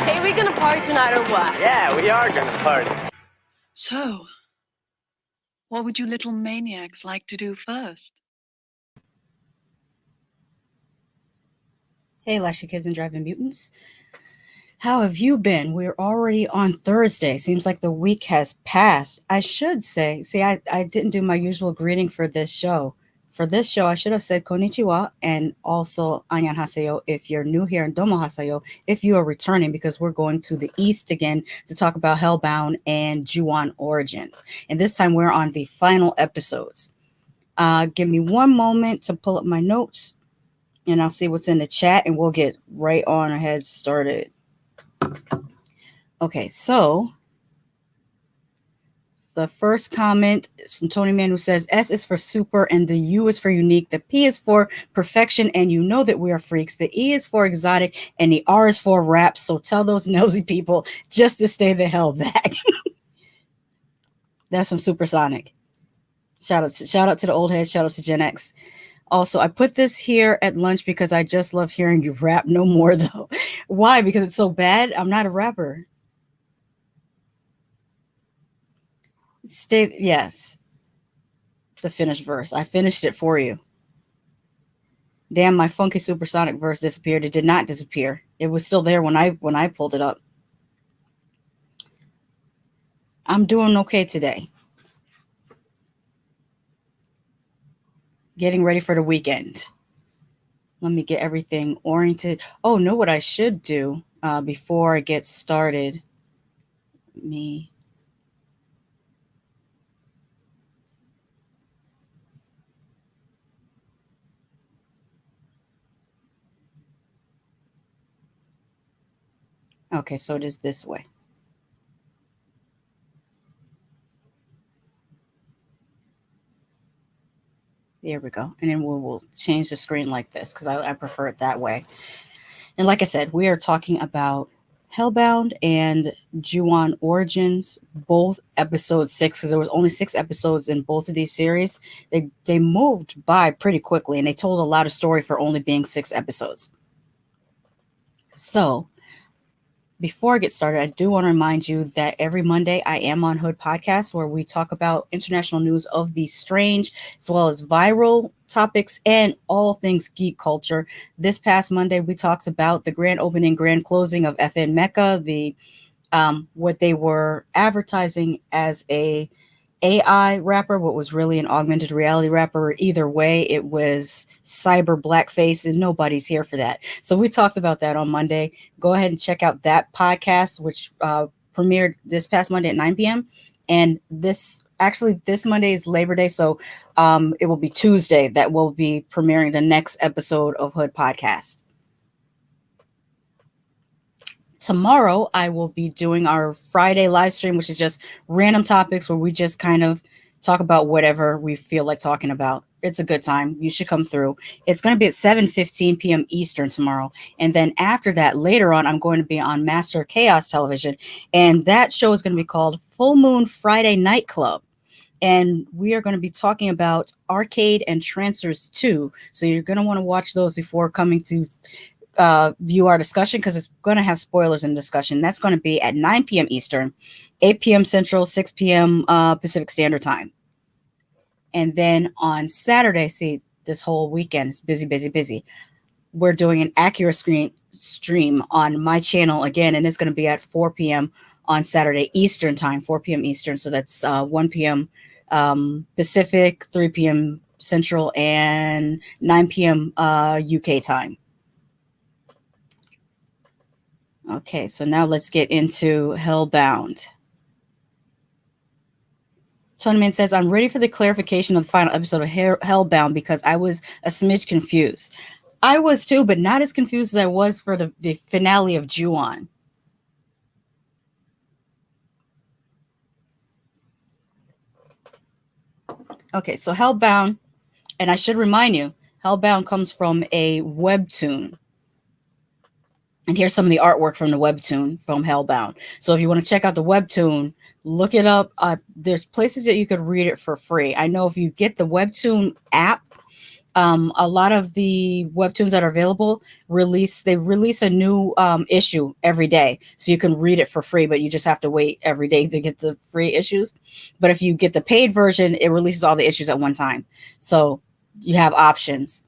Hey, we gonna party tonight or what? Yeah, we are gonna party. So, what would you little maniacs like to do first? Hey, Lashy Kids and Driving Mutants. How have you been? We're already on Thursday. Seems like the week has passed. I should say, I didn't do my usual greeting for this show. For this show, I should have said konnichiwa and also annyeonghaseyo if you're new here, and domohaseyo if you are returning, because we're going to the East again to talk about Hellbound and Ju-On Origins. And this time we're on the final episodes. Give me one moment to pull up my notes, and I'll see what's in the chat, and we'll get right on ahead started. Okay, so the first comment is from Tony Man, who says, S is for super and the U is for unique. The P is for perfection, and you know that we are freaks. The E is for exotic, and the R is for rap. So tell those nosy people just to stay the hell back. That's some supersonic. Shout out to the old heads. Shout out to Gen X. Also, I put this here at lunch because I just love hearing you rap. No more, though. Why? Because it's so bad? I'm not a rapper. Yes. The finished verse. I finished it for you. Damn, my funky supersonic verse disappeared. It did not disappear. It was still there when I pulled it up. I'm doing okay today. Getting ready for the weekend. Let me get everything oriented. Know what I should do before I get started. Let me Okay, so it is this way. There we go. And then we'll change the screen like this because I prefer it that way. And like I said, we are talking about Hellbound and Ju-On Origins, both episode 6, because there was only 6 episodes in both of these series. They moved by pretty quickly, and they told a lot of story for only being 6 episodes. So before I get started, I do want to remind you that every Monday I am on Hood Podcast, where we talk about international news of the strange, as well as viral topics and all things geek culture. This past Monday, we talked about the grand opening, grand closing of FN Mecca, the what they were advertising as a AI rapper, what was really an augmented reality rapper. Either way, it was cyber blackface, and nobody's here for that. So we talked about that on Monday. Go ahead and check out that podcast, which premiered this past Monday at 9 p.m. And this Monday is Labor Day, so it will be Tuesday that will be premiering the next episode of Hood Podcast. Tomorrow, I will be doing our Friday live stream, which is just random topics where we just kind of talk about whatever we feel like talking about. It's a good time. You should come through. It's going to be at 7:15 p.m. Eastern tomorrow. And then after that, later on, I'm going to be on Master Chaos Television. And that show is going to be called Full Moon Friday Nightclub. And we are going to be talking about Arcade and Trancers 2. So you're going to want to watch those before coming to view our discussion, because it's going to have spoilers in the discussion. That's going to be at 9 p.m. Eastern, 8 p.m. Central, 6 p.m. Pacific Standard Time. And then on Saturday, see, this whole weekend is busy. We're doing an Acura stream on my channel again, and it's going to be at 4 p.m. on Saturday Eastern Time, 4 p.m. Eastern. So that's 1 p.m. Pacific, 3 p.m. Central, and 9 p.m. UK time. Okay, so now let's get into Hellbound. Tonyman says, I'm ready for the clarification of the final episode of Hellbound because I was a smidge confused. I was too, but not as confused as I was for the finale of Ju-On. Okay, so Hellbound, and I should remind you, Hellbound comes from a webtoon. And here's some of the artwork from the webtoon from Hellbound. So if you want to check out the webtoon, look it up. There's places that you could read it for free. I know if you get the webtoon app, a lot of the webtoons that are available release a new issue every day. So you can read it for free, but you just have to wait every day to get the free issues. But if you get the paid version, it releases all the issues at one time. So you have options.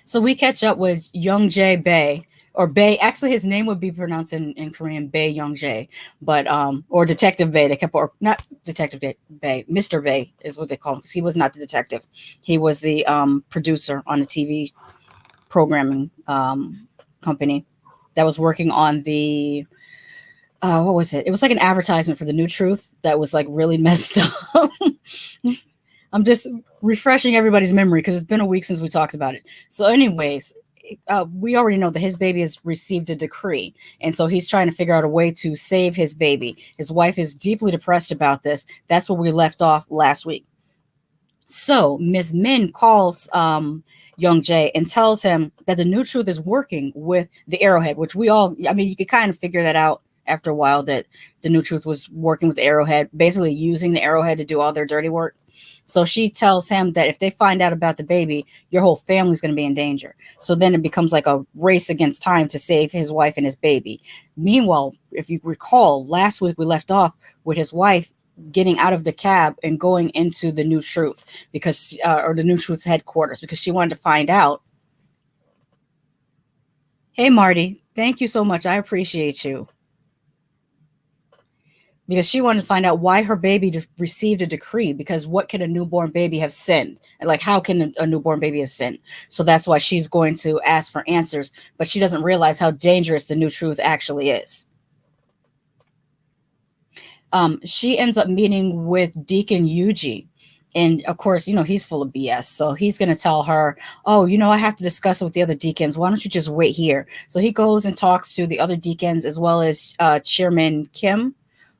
So we catch up with Young Jae Bae, or Bae. Actually, his name would be pronounced in Korean Bae Young Jae, but or Detective Bae. They kept, or not Detective Bae, Mr. Bae is what they call him, because he was not the detective. He was the producer on the TV programming company that was working on the what was it? It was like an advertisement for the New Truth that was like really messed up. I'm just refreshing everybody's memory because it's been a week since we talked about it. So anyways, we already know that his baby has received a decree. And so he's trying to figure out a way to save his baby. His wife is deeply depressed about this. That's where we left off last week. So Ms. Min calls Young Jae and tells him that the New Truth is working with the Arrowhead, which you could kind of figure that out after a while, that the New Truth was working with the Arrowhead, basically using the Arrowhead to do all their dirty work. So she tells him that if they find out about the baby, your whole family's going to be in danger. So then it becomes like a race against time to save his wife and his baby. Meanwhile, if you recall, last week we left off with his wife getting out of the cab and going into the New Truth because, or the New Truth's headquarters, because she wanted to find out. Hey, Marty, thank you so much. I appreciate you. Because she wanted to find out why her baby received a decree, because what can a newborn baby have sinned? And like, how can a newborn baby have sinned? So that's why she's going to ask for answers, but she doesn't realize how dangerous the New Truth actually is. She ends up meeting with Deacon Yuji, And of course, he's full of BS. So he's going to tell her, oh, I have to discuss it with the other deacons. Why don't you just wait here? So he goes and talks to the other deacons as well as Chairman Kim,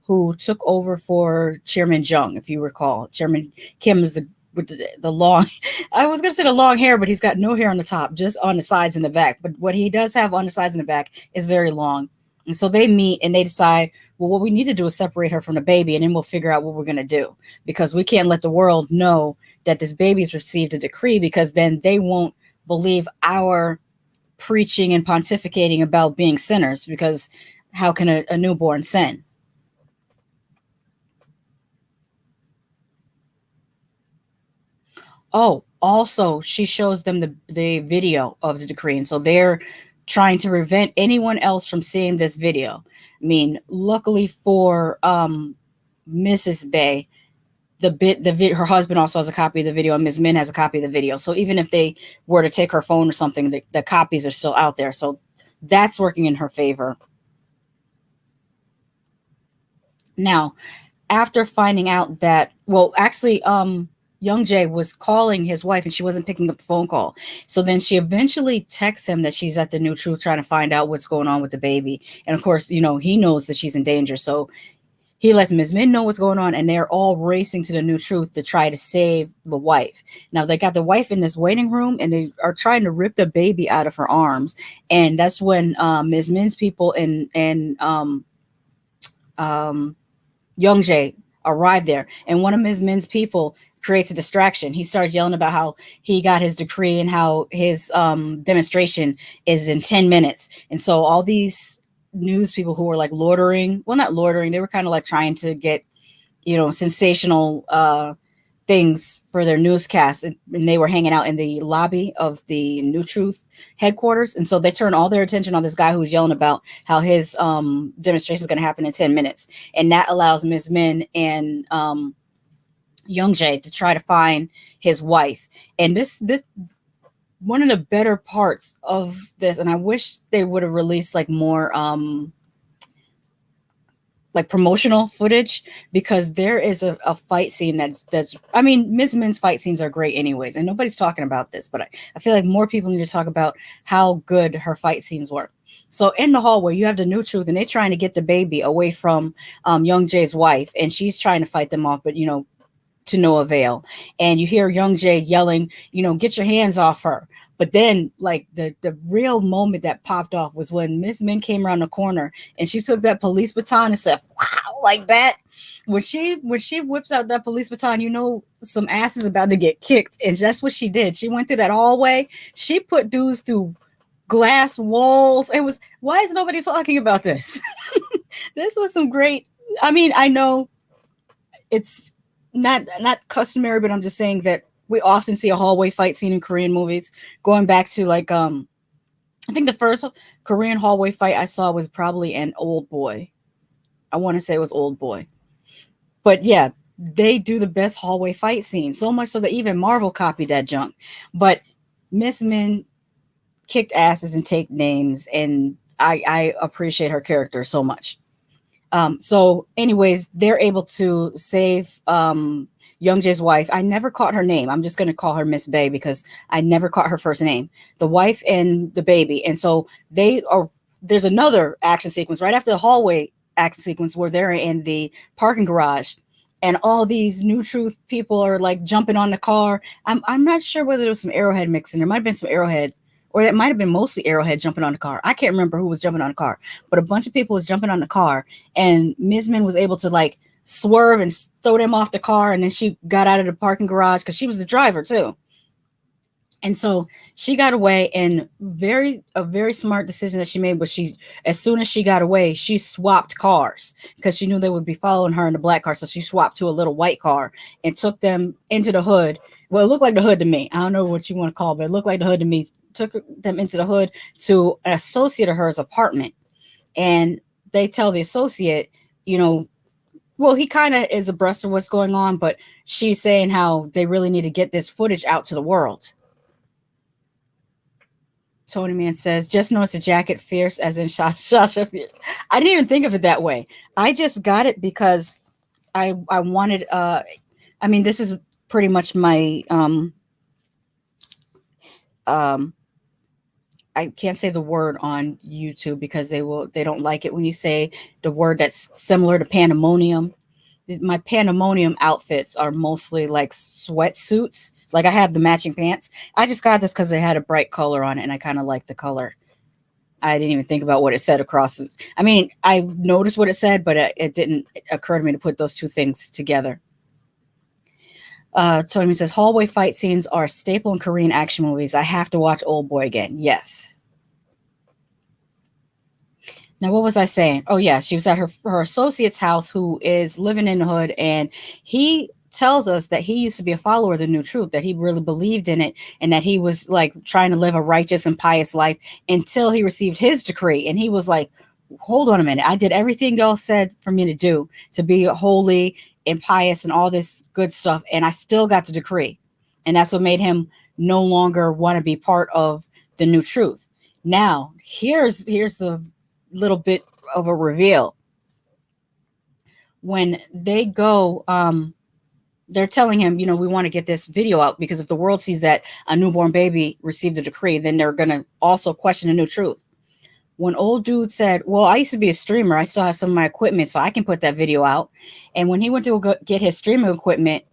who took over for Chairman Jung, if you recall. Chairman Kim is with the long, I was going to say the long hair, but he's got no hair on the top, just on the sides and the back. But what he does have on the sides and the back is very long. And so they meet and they decide, well, what we need to do is separate her from the baby, and then we'll figure out what we're going to do, because we can't let the world know that this baby's received a decree, because then they won't believe our preaching and pontificating about being sinners, because how can a newborn sin? Oh, also, she shows them the video of the decree. And so they're trying to prevent anyone else from seeing this video. I mean, luckily for Mrs. Bay, her husband also has a copy of the video, and Ms. Min has a copy of the video. So even if they were to take her phone or something, the copies are still out there. So that's working in her favor. Now, after finding out that, well, actually, Young Jae was calling his wife and she wasn't picking up the phone call. So then she eventually texts him that she's at the New Truth trying to find out what's going on with the baby. And of course, he knows that she's in danger. So he lets Ms. Min know what's going on, and they're all racing to the New Truth to try to save the wife. Now they got the wife in this waiting room and they are trying to rip the baby out of her arms. And that's when Ms. Min's people and Young Jae arrive there, and one of Ms. Min's people creates a distraction. He starts yelling about how he got his decree and how his demonstration is in 10 minutes. And so all these news people who were like not loitering, they were kind of like trying to get, sensational things for their newscast, and they were hanging out in the lobby of the New Truth headquarters. And so they turned all their attention on this guy who was yelling about how his demonstration is going to happen in 10 minutes. And that allows Ms. Min and Young Jae to try to find his wife. And this one of the better parts of this, and I wish they would have released like more like promotional footage, because there is a fight scene that's I mean, Ms. Min's fight scenes are great anyways, and nobody's talking about this, but I feel like more people need to talk about how good her fight scenes were. So in the hallway, you have the New Truth, and they're trying to get the baby away from Young Jae's wife, and she's trying to fight them off, but to no avail. And you hear Young Jae yelling, get your hands off her. But then, like, the real moment that popped off was when Miss Min came around the corner and she took that police baton and said, wow, like that. When she whips out that police baton, some ass is about to get kicked. And that's what she did. She went through that hallway. She put dudes through glass walls. Why is nobody talking about this? This was some great, I mean, I know it's not customary, but I'm just saying that we often see a hallway fight scene in Korean movies, going back to like I think the first Korean hallway fight I saw was probably an Old Boy. I want to say it was Old Boy. But yeah, they do the best hallway fight scene, so much so that even Marvel copied that junk. But Miss Min kicked asses and take names, and I appreciate her character so much. So anyways, they're able to save Young Jae's wife. I never caught her name. I'm just going to call her Miss Bay because I never caught her first name. The wife and the baby. And so there's another action sequence right after the hallway action sequence where they're in the parking garage and all these New Truth people are like jumping on the car. I'm not sure whether there was some Arrowhead mixing. There might have been some Arrowhead, or it might have been mostly Arrowhead jumping on the car. I can't remember who was jumping on the car, but a bunch of people was jumping on the car, and Ms. Min was able to like swerve and throw them off the car, and then she got out of the parking garage because she was the driver too. And so she got away, and a very smart decision that she made was as soon as she got away, she swapped cars because she knew they would be following her in the black car. So she swapped to a little white car and took them into the hood. Well, it looked like the hood to me. I don't know what you want to call it, but it looked like the hood to me. Took them into the hood to an associate of hers apartment. And they tell the associate, well, he kind of is abreast of what's going on, but she's saying how they really need to get this footage out to the world. Tony Man says, just notice the jacket fierce as in Sasha fierce. I didn't even think of it that way. I just got it because I wanted, this is pretty much my I can't say the word on YouTube because they don't like it when you say the word that's similar to pandemonium. My pandemonium outfits are mostly like sweatsuits. Like I have the matching pants. I just got this because they had a bright color on it and I kind of like the color. I didn't even think about what it said across. I mean, I noticed what it said, but it didn't occur to me to put those two things together. Tony says, hallway fight scenes are a staple in Korean action movies. I have to watch Old Boy again. Yes. Now, what was I saying? Oh, yeah. She was at her associate's house who is living in the hood. And he tells us that he used to be a follower of the New Truth, that he really believed in it, and that he was like trying to live a righteous and pious life until he received his decree. And he was like, hold on a minute. I did everything y'all said for me to do, to be holy and pious and all this good stuff, and I still got the decree. And that's what made him no longer want to be part of the New Truth. Now, here's the little bit of a reveal. When they go, they're telling him, you know, we want to get this video out because if the world sees that a newborn baby received a decree, then they're going to also question the New Truth. When old dude said, well, I used to be a streamer, I still have some of my equipment, so I can put that video out. And when he went to go get his streaming equipment,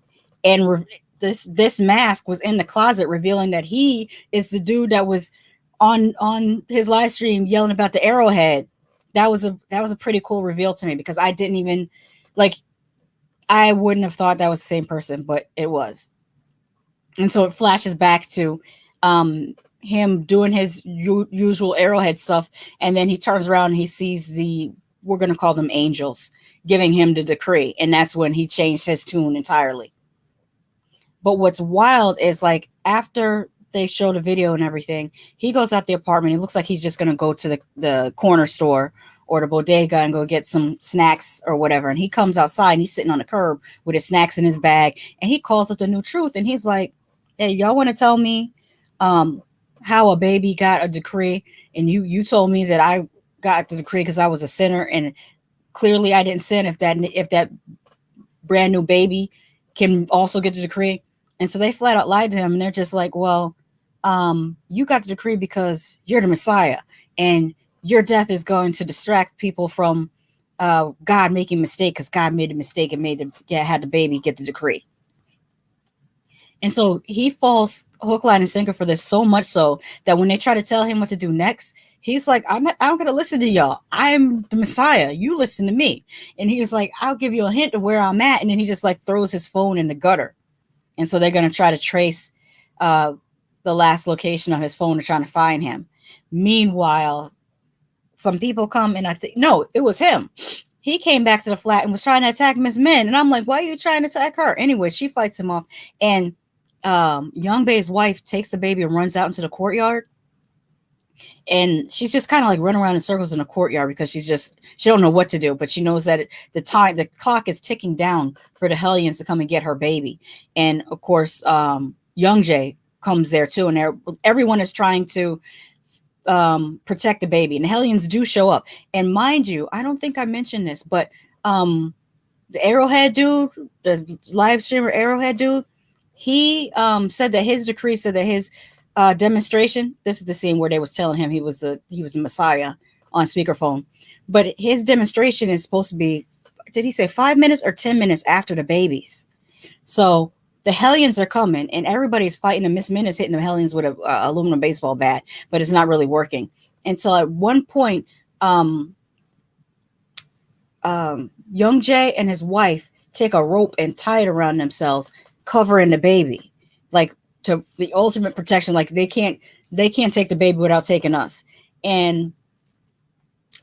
and this mask was in the closet, revealing that he is the dude that was on his live stream yelling about the arrowhead. That was a pretty cool reveal to me, because I didn't even, like, I wouldn't have thought that was the same person, but it was. And so it flashes back to him doing his usual arrowhead stuff, and then he turns around and he sees we're going to call them angels, giving him the decree, and that's when he changed his tune entirely. But what's wild is, like, after they show the video and everything, he goes out the apartment. It looks like he's just going to go to the corner store or the bodega and go get some snacks or whatever. And he comes outside and he's sitting on the curb with his snacks in his bag, and he calls up the New Truth, and he's like, hey, y'all want to tell me how a baby got a decree, and you told me that I got the decree because I was a sinner, and clearly I didn't sin if that brand new baby can also get the decree. And so they flat out lied to him, and they're just like, well, you got the decree because you're the Messiah, and your death is going to distract people from God making a mistake, because God made a mistake and had the baby get the decree. And so he falls hook, line, and sinker for this, so much so that when they try to tell him what to do next, he's like, I'm going to listen to y'all. I'm the Messiah. You listen to me. And he's like, I'll give you a hint of where I'm at. And then he just like throws his phone in the gutter. And so they're going to try to trace the last location of his phone and trying to find him. Meanwhile, some people come, and it was him. He came back to the flat and was trying to attack Miss Min. And I'm like, why are you trying to attack her? Anyway, she fights him off. And Young Bae's wife takes the baby and runs out into the courtyard, and she's just kind of like running around in circles in the courtyard because she don't know what to do, but she knows that the clock is ticking down for the Hellions to come and get her baby. And of course, Young Jae comes there too, and everyone is trying to protect the baby, and the Hellions do show up. And mind you, I don't think I mentioned this, but the Arrowhead dude, the live streamer Arrowhead dude, he said that his decree said that his demonstration, this is the scene where they was telling him he was the Messiah on speakerphone, but his demonstration is supposed to be, did he say 5 minutes or 10 minutes after the babies? So the Hellions are coming, and everybody's fighting, and Miss Min is hitting the Hellions with a aluminum baseball bat, but it's not really working. Until at one point, Young Jae and his wife take a rope and tie it around themselves, covering the baby, like to the ultimate protection. Like they can't take the baby without taking us. And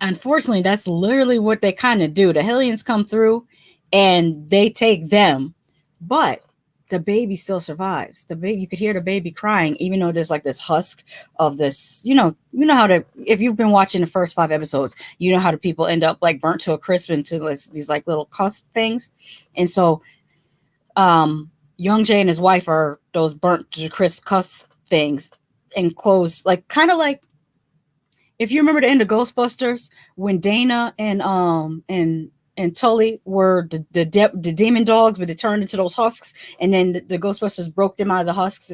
unfortunately, that's literally what they kind of do. The Hellions come through and they take them, but the baby still survives. The baby, you could hear the baby crying, even though there's like this husk of this, you know how to, if you've been watching the first 5 episodes, you know how the people end up like burnt to a crisp into these like little cusp things. And so Young Jae and his wife are those burnt to crisp cusp things, enclosed, like kind of like, if you remember the end of Ghostbusters when Dana and and Tully were the demon dogs, but they turned into those husks, and then the Ghostbusters broke them out of the husks.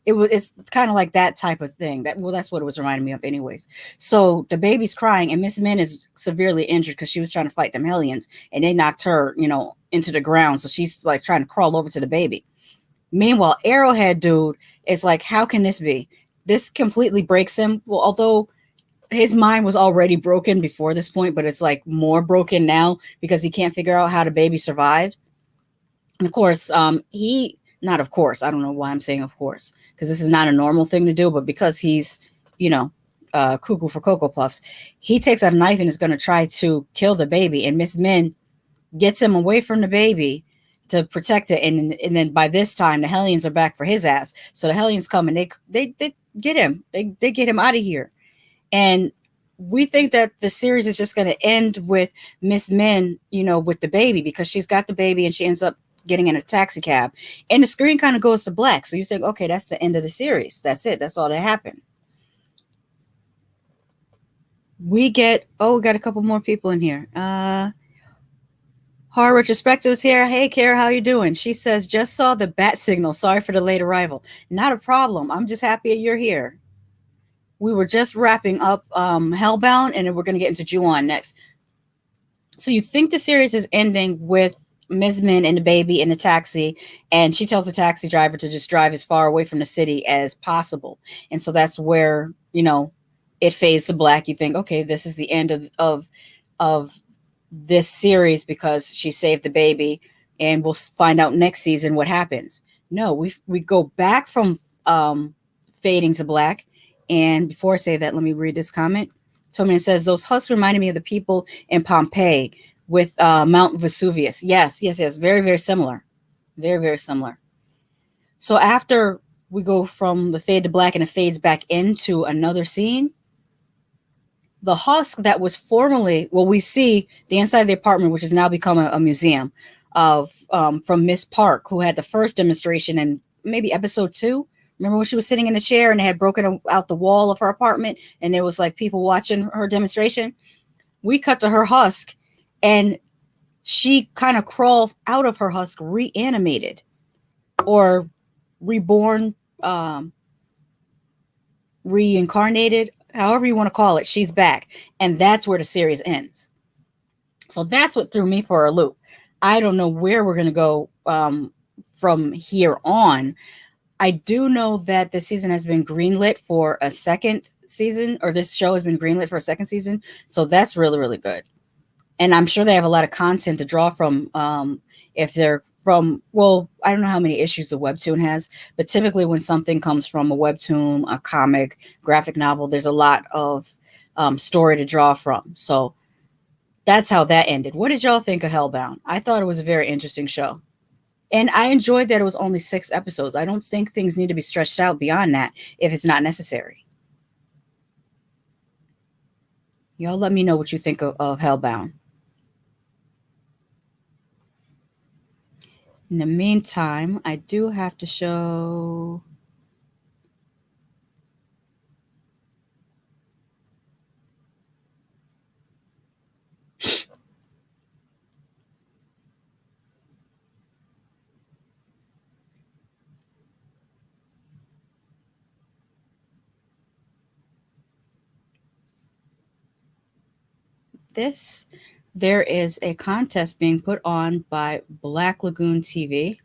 It's kind of like that type of thing. That's what it was reminding me of, anyways. So the baby's crying, and Miss Min is severely injured because she was trying to fight them Hellions, and they knocked her, into the ground. So she's like trying to crawl over to the baby. Meanwhile, Arrowhead dude is like, how can this be? This completely breaks him. Well, although his mind was already broken before this point, but it's like more broken now because he can't figure out how the baby survived. And of course, not of course, I don't know why I'm saying of course, because this is not a normal thing to do, but because he's, cuckoo for Cocoa Puffs, he takes out a knife and is going to try to kill the baby. And Miss Min gets him away from the baby to protect it. And then by this time, the Hellions are back for his ass. So the Hellions come and they get him. They get him out of here. And we think that the series is just going to end with Miss Min, with the baby, because she's got the baby and she ends up getting in a taxi cab. And the screen kind of goes to black. So you think, okay, that's the end of the series. That's it. That's all that happened. We got a couple more people in here. Horror Retrospectives here. Hey, Kara, how you doing? She says, just saw the bat signal. Sorry for the late arrival. Not a problem. I'm just happy you're here. We were just wrapping up Hellbound, and then we're going to get into Ju-On next. So you think the series is ending with Ms. Min and the baby in the taxi, and she tells the taxi driver to just drive as far away from the city as possible. And so that's where, it fades to black. You think, okay, this is the end of this series because she saved the baby, and we'll find out next season what happens. No, we go back from fading to black. And before I say that, let me read this comment. Toman says, those husks reminded me of the people in Pompeii with Mount Vesuvius. Yes. Very, very similar. Very, very similar. So after we go from the fade to black and it fades back into another scene, the husk that was formerly, we see the inside of the apartment, which has now become a museum of from Miss Park, who had the first demonstration in maybe episode 2. Remember when she was sitting in a chair and they had broken out the wall of her apartment and there was like people watching her demonstration? We cut to her husk and she kind of crawls out of her husk reanimated or reborn, reincarnated, however you want to call it. She's back. And that's where the series ends. So that's what threw me for a loop. I don't know where we're going to go from here on. I do know that the season has been greenlit for a second season, or this show has been greenlit for a second season. So that's really, really good. And I'm sure they have a lot of content to draw from if they're from, I don't know how many issues the webtoon has, but typically when something comes from a webtoon, a comic, graphic novel, there's a lot of story to draw from. So that's how that ended. What did y'all think of Hellbound? I thought it was a very interesting show. And I enjoyed that it was only 6 episodes. I don't think things need to be stretched out beyond that if it's not necessary. Y'all let me know what you think of Hellbound. In the meantime, I do have to show... There is a contest being put on by Black Lagoon TV.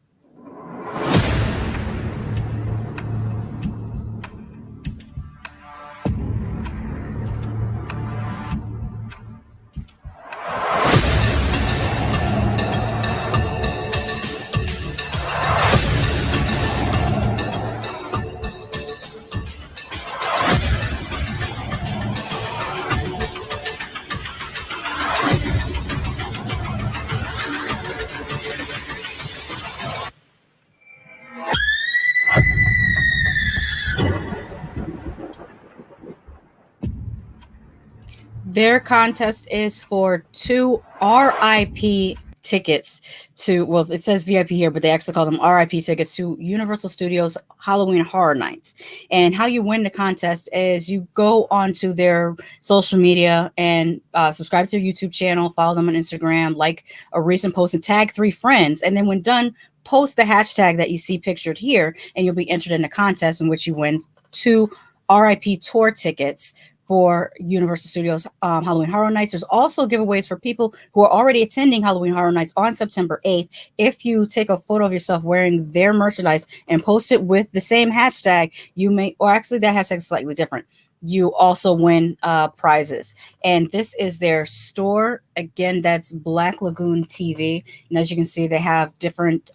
Their contest is for 2 RIP tickets to, well, it says VIP here, but they actually call them RIP tickets to Universal Studios Halloween Horror Nights. And how you win the contest is you go onto their social media and subscribe to their YouTube channel, follow them on Instagram, like a recent post, and tag 3 friends. And then when done, post the hashtag that you see pictured here, and you'll be entered in a contest in which you win 2 RIP tour tickets for Universal Studios Halloween Horror Nights. There's also giveaways for people who are already attending Halloween Horror Nights on September 8th. If you take a photo of yourself wearing their merchandise and post it with the same hashtag, you may, or actually that hashtag is slightly different, you also win prizes. And this is their store. Again, that's Black Lagoon TV. And as you can see, they have different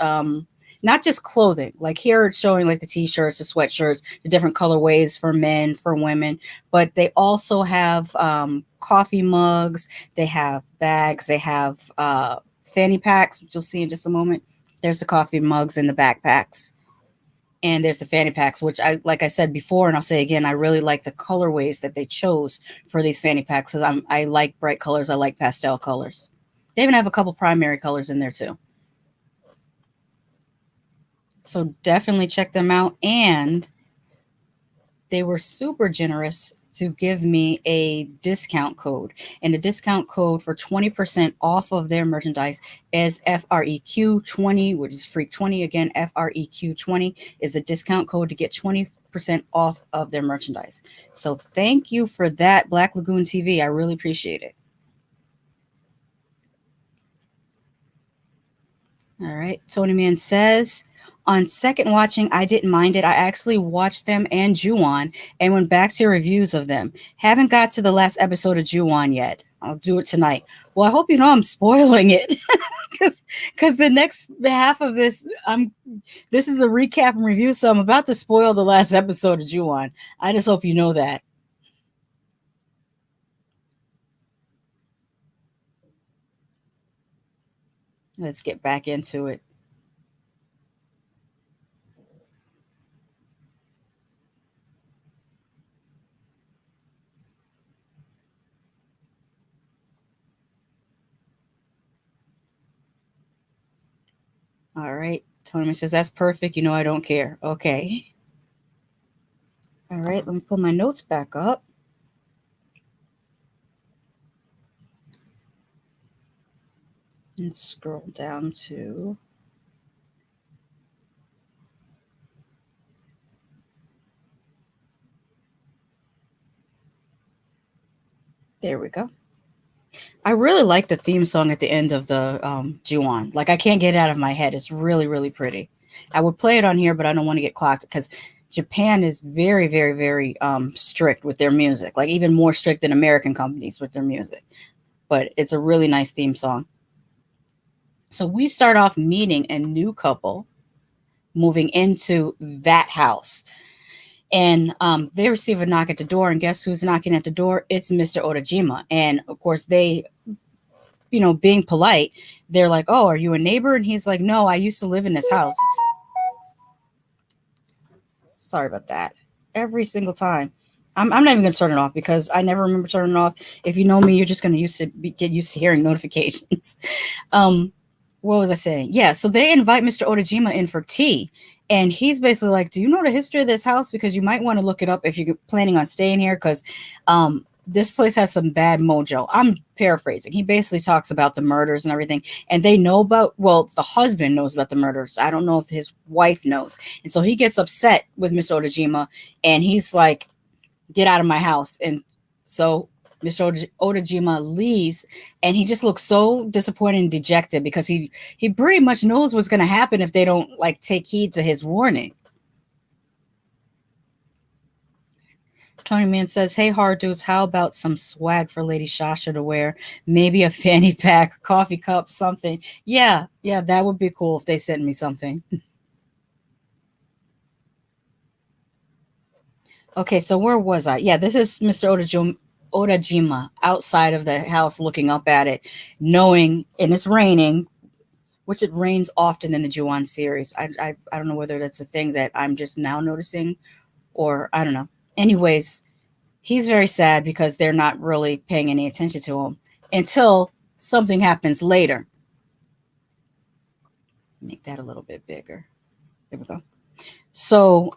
not just clothing, like here it's showing like the t-shirts, the sweatshirts, the different colorways for men, for women, but they also have coffee mugs, they have bags, they have fanny packs, which you'll see in just a moment. There's the coffee mugs and the backpacks, and there's the fanny packs, which I, like I said before, and I'll say again, I really like the colorways that they chose for these fanny packs, because I like bright colors, I like pastel colors. They even have a couple primary colors in there too. So definitely check them out. And they were super generous to give me a discount code. And the discount code for 20% off of their merchandise is FREQ20, which is Freak 20. Again, FREQ20 is the discount code to get 20% off of their merchandise. So thank you for that, Black Lagoon TV. I really appreciate it. All right. Tony Man says, on second watching, I didn't mind it. I actually watched them and Ju-On and went back to reviews of them. Haven't got to the last episode of Ju-On yet. I'll do it tonight. Well, I hope you know I'm spoiling it, because the next half of this, this is a recap and review, so I'm about to spoil the last episode of Ju-On. I just hope you know that. Let's get back into it. All right. Tony says, that's perfect. You know, I don't care. Okay. All right. Let me pull my notes back up. And scroll down to there we go. I really like the theme song at the end of the Ju-On. Like, I can't get it out of my head. It's really, really pretty. I would play it on here, but I don't want to get clocked because Japan is very, very, very strict with their music. Like, even more strict than American companies with their music. But it's a really nice theme song. So we start off meeting a new couple moving into that house. And they receive a knock at the door, and guess who's knocking at the door? It's Mr. Otajima. And of course, they, you know, being polite, they're like, oh, are you a neighbor? And he's like, no, I used to live in this house. Sorry about that. Every single time. I'm not even going to turn it off because I never remember turning it off. If you know me, you're just going to get used to hearing notifications. What was I saying? Yeah, so they invite Mr. Otajima in for tea. And he's basically like, do you know the history of this house? Because you might want to look it up if you're planning on staying here, because this place has some bad mojo. I'm paraphrasing. He basically talks about the murders and everything. And they know about, well, the husband knows about the murders. I don't know if his wife knows. And so he gets upset with Mr. Otajima. And he's like, get out of my house. And so Mr. Otajima leaves, and he just looks so disappointed and dejected because he pretty much knows what's going to happen if they don't like take heed to his warning. Tony Man says, hey, hard dudes, how about some swag for Lady Shasha to wear? Maybe a fanny pack, coffee cup, something. Yeah, that would be cool if they sent me something. Okay, so where was I? Yeah, this is Mr. Otajima outside of the house looking up at it, knowing, and it's raining, which it rains often in the Ju-On series. I don't know whether that's a thing that I'm just now noticing, or I don't know. Anyways, he's very sad because they're not really paying any attention to him until something happens later. Make that a little bit bigger. There we go. So,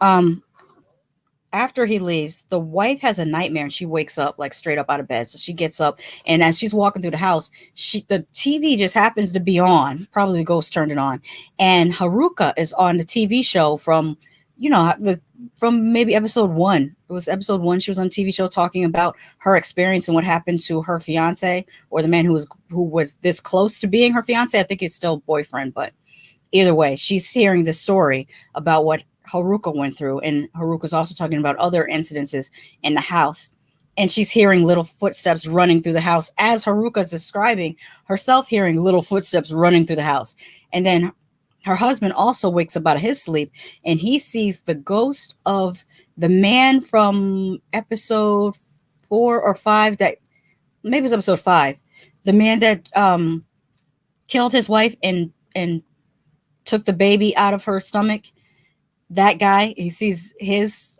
after he leaves, the wife has a nightmare and she wakes up like straight up out of bed. So she gets up, and as she's walking through the house, the TV just happens to be on. Probably the ghost turned it on, and Haruka is on the TV show from, from maybe episode 1. It was episode 1. She was on a TV show talking about her experience and what happened to her fiance, or the man who was this close to being her fiance. I think he's still boyfriend, but either way, she's hearing the story about what Haruka went through, and Haruka's also talking about other incidences in the house, and she's hearing little footsteps running through the house as Haruka's describing herself hearing little footsteps running through the house. And then her husband also wakes up out of his sleep, and he sees the ghost of the man from episode 4 or 5, that maybe it's episode 5, the man that killed his wife and took the baby out of her stomach. That guy, he sees his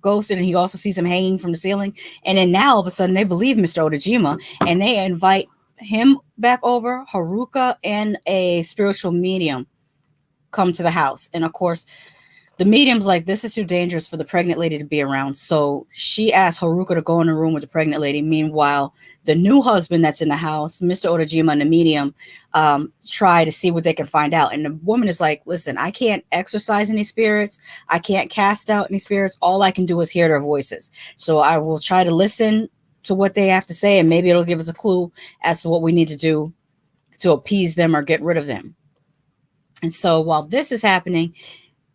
ghost, and he also sees him hanging from the ceiling. And then now all of a sudden they believe Mr. Otojima, and they invite him back over. Haruka and a spiritual medium come to the house. And of course, the medium's like, this is too dangerous for the pregnant lady to be around. So she asks Haruka to go in the room with the pregnant lady. Meanwhile, the new husband that's in the house, Mr. Otojima and the medium, try to see what they can find out. And the woman is like, listen, I can't exorcise any spirits. I can't cast out any spirits. All I can do is hear their voices. So I will try to listen to what they have to say, and maybe it'll give us a clue as to what we need to do to appease them or get rid of them. And so while this is happening,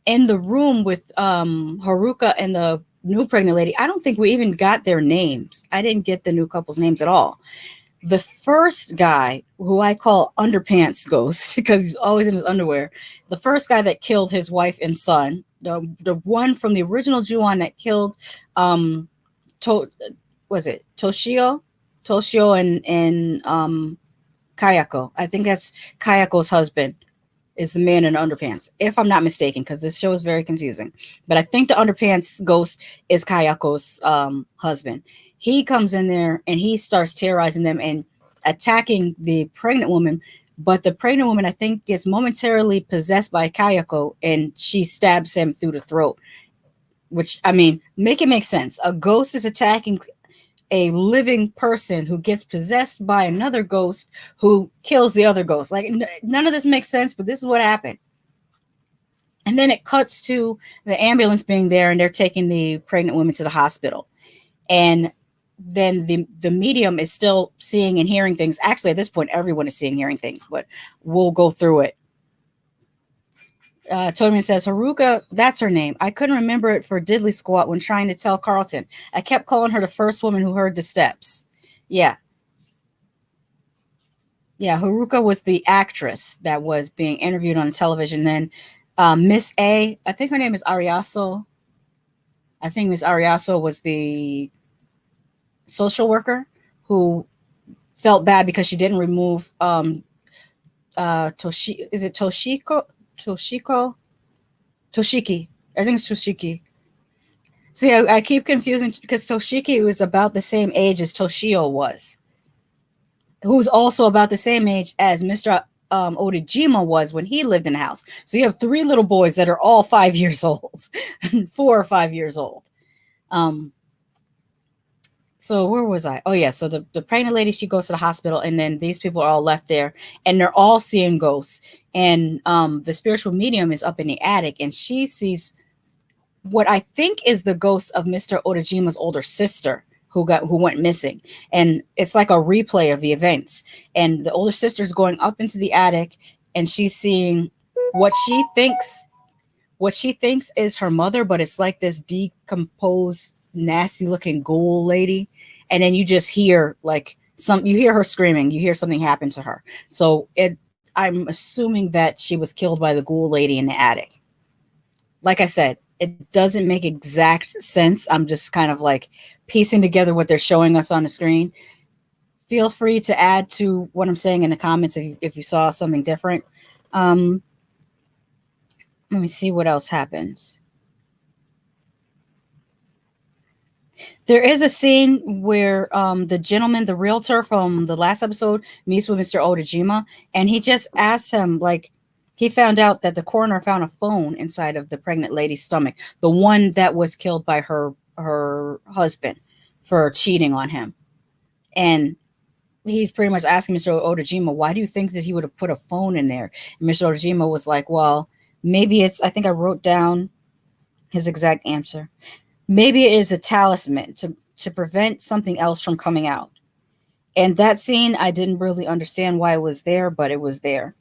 in the room with Haruka and the new pregnant lady, I don't think we even got their names. I didn't get the new couple's names at all. The first guy, who I call Underpants Ghost because he's always in his underwear, the first guy that killed his wife and son, the one from the original Ju-On that killed Toshio and Kayako. I think that's Kayako's husband, is the man in the underpants, if I'm not mistaken, because this show is very confusing. But I think the Underpants Ghost is Kayako's husband. He comes in there and he starts terrorizing them and attacking the pregnant woman. But the pregnant woman, I think, gets momentarily possessed by Kayako, and she stabs him through the throat. Which, I mean, make it make sense. A ghost is attacking a living person who gets possessed by another ghost who kills the other ghost. Like, none of this makes sense, but this is what happened. And then it cuts to the ambulance being there, and they're taking the pregnant woman to the hospital. And then the medium is still seeing and hearing things. Actually, at this point, everyone is seeing and hearing things, but we'll go through it. Toman says, Haruka, that's her name. I couldn't remember it for Diddley Squat when trying to tell Carlton. I kept calling her the first woman who heard the steps. Yeah. Yeah, Haruka was the actress that was being interviewed on television. Then Miss A, I think her name is Ariaso. I think Miss Ariaso was the social worker who felt bad because she didn't remove Toshiki. I think it's Toshiki. See, I keep confusing because Toshiki was about the same age as Toshio was, who's also about the same age as Mr. Otojima was when he lived in the house. So you have 3 little boys that are all 5 years old, 4 or 5 years old. So where was I? Oh, yeah. So the pregnant lady, she goes to the hospital, and then these people are all left there, and they're all seeing ghosts. And the spiritual medium is up in the attic, and she sees what I think is the ghost of Mr. Otojima's older sister who went missing. And it's like a replay of the events. And the older sister's going up into the attic, and she's seeing what she thinks is her mother, but it's like this decomposed, nasty looking ghoul lady. And then you just hear you hear her screaming, you hear something happen to her. So I'm assuming that she was killed by the ghoul lady in the attic. Like I said, it doesn't make exact sense. I'm just kind of like piecing together what they're showing us on the screen. Feel free to add to what I'm saying in the comments if you saw something different. Let me see what else happens. There is a scene where the gentleman, the realtor from the last episode, meets with Mr. Otojima, and he just asks him, like, He found out that the coroner found a phone inside of the pregnant lady's stomach, the one that was killed by her husband for cheating on him. And he's pretty much asking Mr. Odajima, why do you think that he would have put a phone in there? And Mr. Odajima was like, well, maybe it's, I think I wrote down his exact answer. Maybe it is a talisman to prevent something else from coming out. And that scene, I didn't really understand why it was there, but it was there.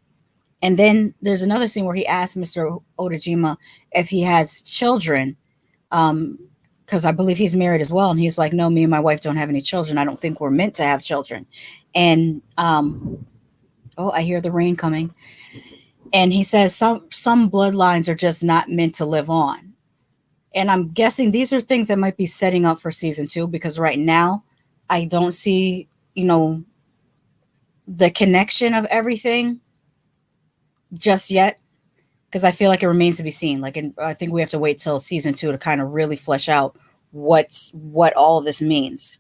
And then there's another scene where he asked Mr. Odajima if he has children, because I believe he's married as well. And he's like, no, me and my wife don't have any children. I don't think we're meant to have children. And, oh, I hear the rain coming. And he says some bloodlines are just not meant to live on. And I'm guessing these are things that might be setting up for season 2, because right now I don't see, the connection of everything just yet, because I feel like it remains to be seen. I think we have to wait till season 2 to kind of really flesh out what all of this means.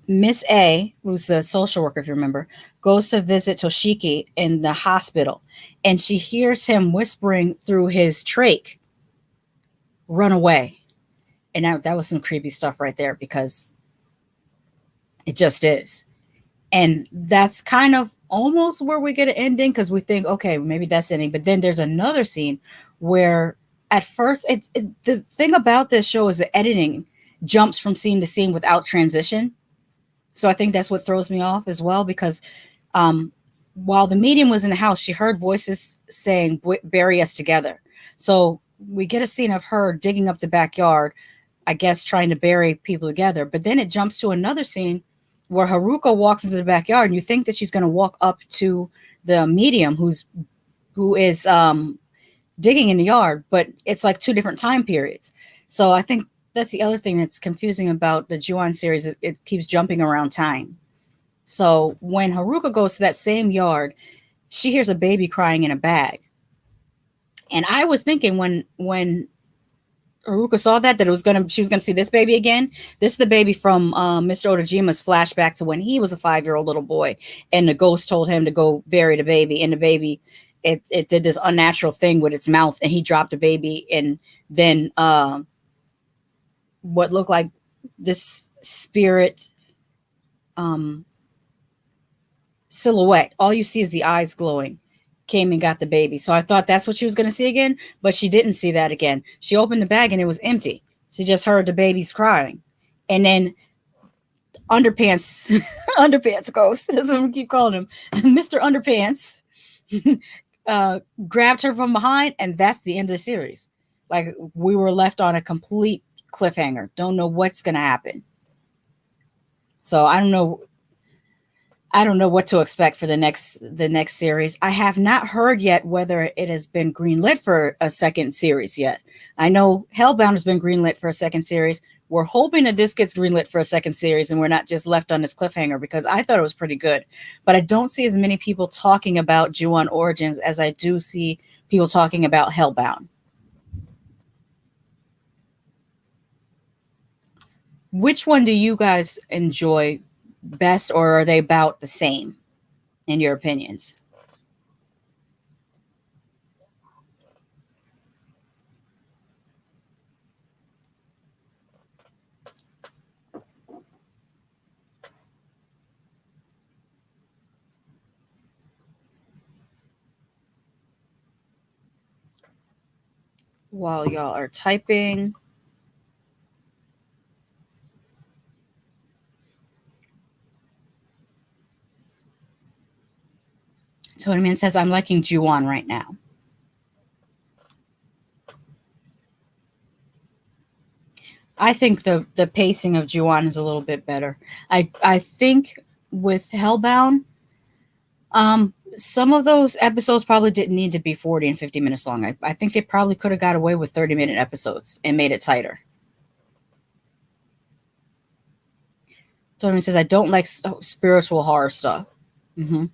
Miss A, who's the social worker, if you remember, goes to visit Toshiki in the hospital, and she hears him whispering through his trach, "Run away." And that was some creepy stuff right there, because it just is. And that's kind of almost where we get an ending, because we think, okay, maybe that's the ending. But then there's another scene where at first, the thing about this show is the editing jumps from scene to scene without transition. So I think that's what throws me off as well, because while the medium was in the house, she heard voices saying, "Bury us together." So we get a scene of her digging up the backyard, I guess trying to bury people together. But then it jumps to another scene where Haruka walks into the backyard, and you think that she's going to walk up to the medium who is digging in the yard, but it's like 2 different time periods. So I think that's the other thing that's confusing about the Ju-On series. It keeps jumping around time. So when Haruka goes to that same yard, she hears a baby crying in a bag. And I was thinking when Haruka saw that she was gonna see this baby again. This is the baby from Mr. Odajima's flashback to when he was a 5-year-old little boy, and the ghost told him to go bury the baby, and the baby it did this unnatural thing with its mouth, and he dropped the baby, and then what looked like this spirit silhouette. All you see is the eyes glowing. Came and got the baby. So I thought that's what she was going to see again, but she didn't see that again. She opened the bag and it was empty. She just heard the babies crying. And then Underpants, Underpants ghost, that's what we keep calling him, Mr. Underpants, grabbed her from behind, and that's the end of the series. Like, we were left on a complete cliffhanger. Don't know what's going to happen. So I don't know what to expect for the next series. I have not heard yet whether it has been greenlit for a second series yet. I know Hellbound has been greenlit for a second series. We're hoping that this gets greenlit for a second series and we're not just left on this cliffhanger, because I thought it was pretty good. But I don't see as many people talking about Ju-On Origins as I do see people talking about Hellbound. Which one do you guys enjoy best, or are they about the same in your opinions? While y'all are typing, Tony Man says, I'm liking Ju-On right now. I think the pacing of Ju-On is a little bit better. I think with Hellbound, some of those episodes probably didn't need to be 40 and 50 minutes long. I think they probably could have got away with 30-minute episodes and made it tighter. Tony says, I don't like spiritual horror stuff. Mm-hmm.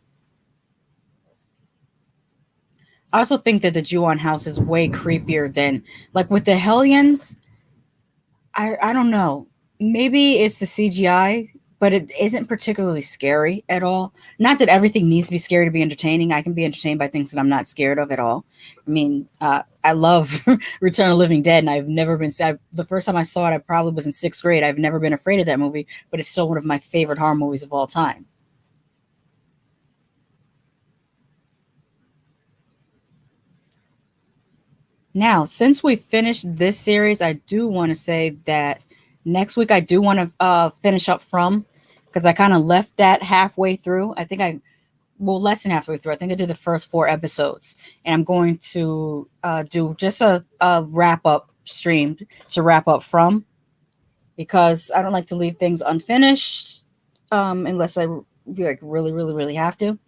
I also think that the Ju-On house is way creepier than, like, with the Hellions. I don't know. Maybe it's the CGI, but it isn't particularly scary at all. Not that everything needs to be scary to be entertaining. I can be entertained by things that I'm not scared of at all. I mean, I love Return of the Living Dead, and I've never been. The first time I saw it, I probably was in sixth grade. I've never been afraid of that movie, but it's still one of my favorite horror movies of all time. Now, since we finished this series, I do want to say that next week I do want to finish up From, because I kind of left that halfway through. I think less than halfway through. I think I did the first 4 episodes, and I'm going to do just a wrap up stream to wrap up From, because I don't like to leave things unfinished unless I like really, really, really have to.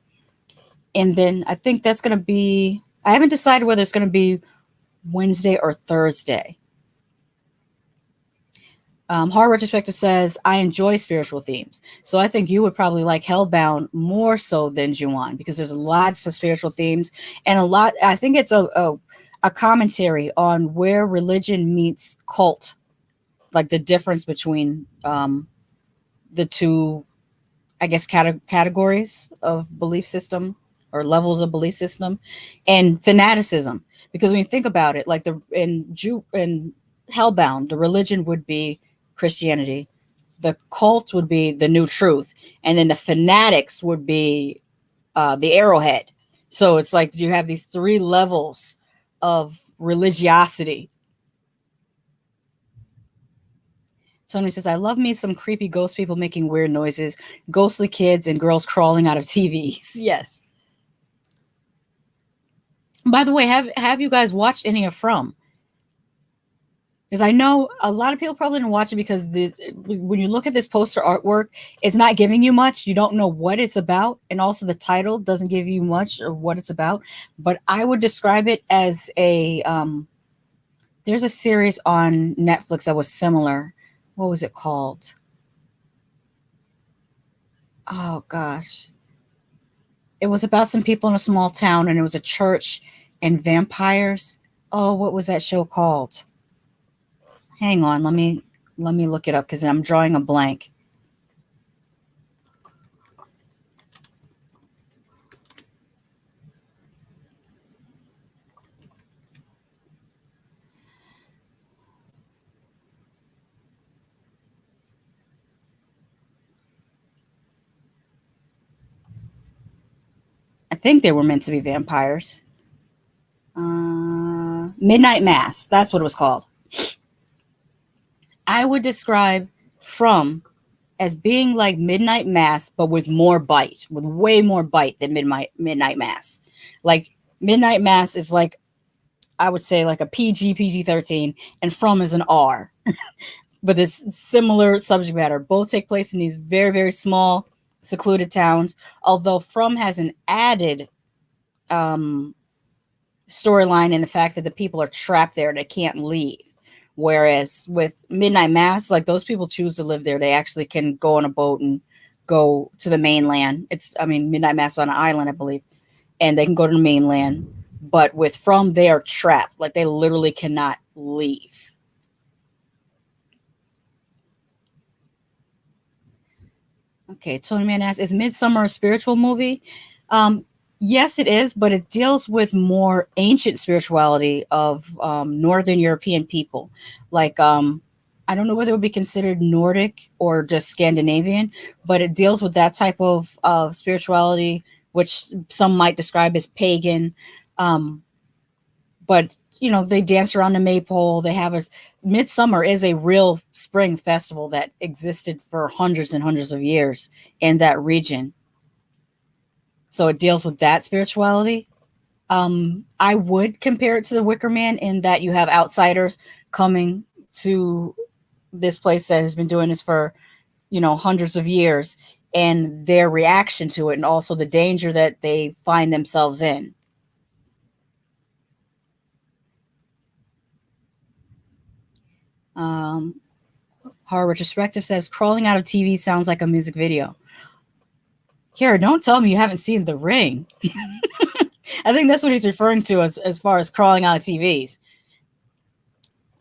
And then I think that's going to be. I haven't decided whether it's going to be Wednesday or Thursday. Horror Retrospective says, I enjoy spiritual themes. So I think you would probably like Hellbound more so than Ju-On, because there's lots of spiritual themes and I think it's a commentary on where religion meets cult, like the difference between the two, I guess, categories of belief system or levels of belief system, and fanaticism. Because when you think about it, like in Hellbound, the religion would be Christianity, the cult would be the New Truth, and then the fanatics would be the Arrowhead. So it's like you have these 3 levels of religiosity. Tony says, I love me some creepy ghost people making weird noises, ghostly kids, and girls crawling out of TVs. Yes. By the way, have you guys watched any of From? Because I know a lot of people probably didn't watch it because when you look at this poster artwork, it's not giving you much. You don't know what it's about. And also the title doesn't give you much of what it's about. But I would describe it as there's a series on Netflix that was similar. What was it called? Oh, gosh. It was about some people in a small town, and it was a church and vampires. Oh, what was that show called? Hang on, let me look it up because I'm drawing a blank. I think they were meant to be vampires. Midnight Mass. That's what it was called. I would describe From as being like Midnight Mass, but with more bite, with way more bite than Midnight Mass. Like Midnight Mass is like, I would say like a PG-13, and From is an R. But it's similar subject matter. Both take place in these very, very small, secluded towns. Although From has an added storyline in the fact that the people are trapped there, they can't leave. Whereas with Midnight Mass, like those people choose to live there. They actually can go on a boat and go to the mainland. Midnight Mass is on an island, I believe, and they can go to the mainland. But with From, they are trapped. Like they literally cannot leave. Okay, Tony Man asks, is Midsummer a spiritual movie? Yes, it is, but it deals with more ancient spirituality of Northern European people. Like, I don't know whether it would be considered Nordic or just Scandinavian, but it deals with that type of spirituality, which some might describe as pagan. But, they dance around the maypole. They have Midsummer is a real spring festival that existed for hundreds and hundreds of years in that region. So it deals with that spirituality. I would compare it to the Wicker Man in that you have outsiders coming to this place that has been doing this for, hundreds of years, and their reaction to it, and also the danger that they find themselves in. Horror Retrospective says, crawling out of TV sounds like a music video. Kara, don't tell me you haven't seen The Ring. I think that's what he's referring to as far as crawling out of TVs.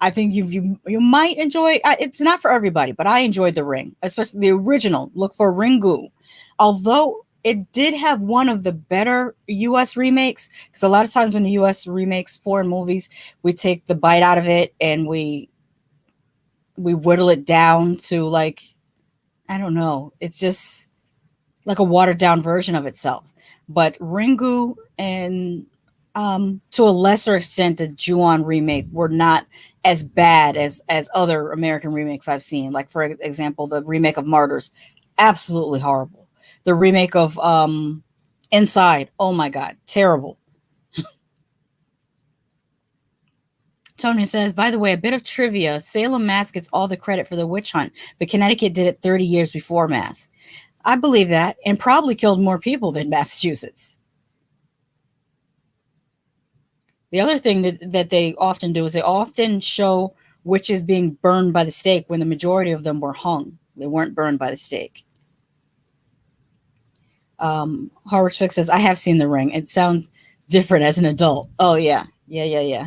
I think you might enjoy. It's not for everybody, but I enjoyed The Ring, especially the original. Look for Ringu, although it did have one of the better U.S. remakes. Because a lot of times when the U.S. remakes foreign movies, we take the bite out of it and we whittle it down to like, I don't know. It's just like a watered down version of itself. But Ringu and to a lesser extent the Ju-On remake were not as bad as other American remakes I've seen. Like for example, the remake of Martyrs, absolutely horrible. The remake of Inside, oh my god, terrible. Tony says, by the way, a bit of trivia. Salem, Mass gets all the credit for the witch hunt, but Connecticut did it 30 years before Mass. I believe that, and probably killed more people than Massachusetts. The other thing that they often do is they often show witches being burned by the stake when the majority of them were hung. They weren't burned by the stake. Howard Spick says, I have seen The Ring. It sounds different as an adult. Oh, yeah. Yeah.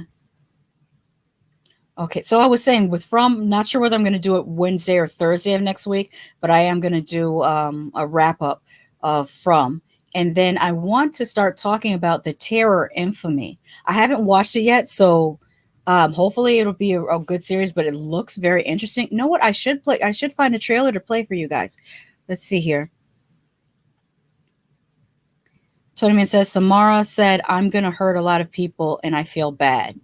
Okay, so I was saying with From, not sure whether I'm going to do it Wednesday or Thursday of next week, but I am going to do a wrap-up of From. And then I want to start talking about the Terror Infamy. I haven't watched it yet, so hopefully it'll be a good series, but it looks very interesting. You know what? I should find a trailer to play for you guys. Let's see here. Tony Man says, Samara said, I'm going to hurt a lot of people and I feel bad.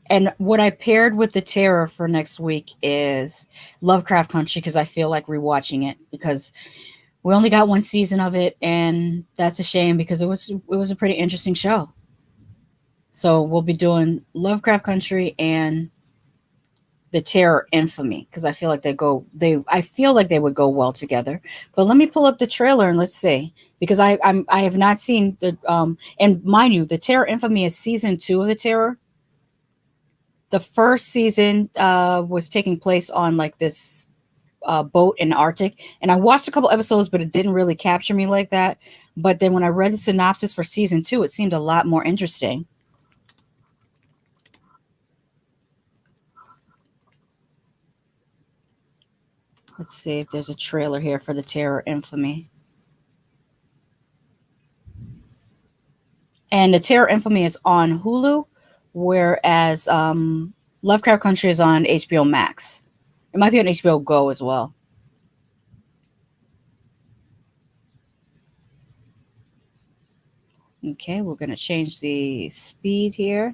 And what I paired with the Terror for next week is Lovecraft Country, because I feel like rewatching it, because we only got one season of it, and that's a shame because it was a pretty interesting show. So we'll be doing Lovecraft Country and the Terror Infamy, because I feel like I feel like they would go well together. But let me pull up the trailer and let's see, because I have not seen the and mind you, the Terror Infamy is season 2 of the Terror. The first season was taking place on like this boat in the Arctic. And I watched a couple episodes, but it didn't really capture me like that. But then when I read the synopsis for season 2, it seemed a lot more interesting. Let's see if there's a trailer here for the Terror Infamy. And the Terror Infamy is on Hulu, whereas Lovecraft Country is on HBO Max. It might be on HBO Go as well. Okay, we're going to change the speed here.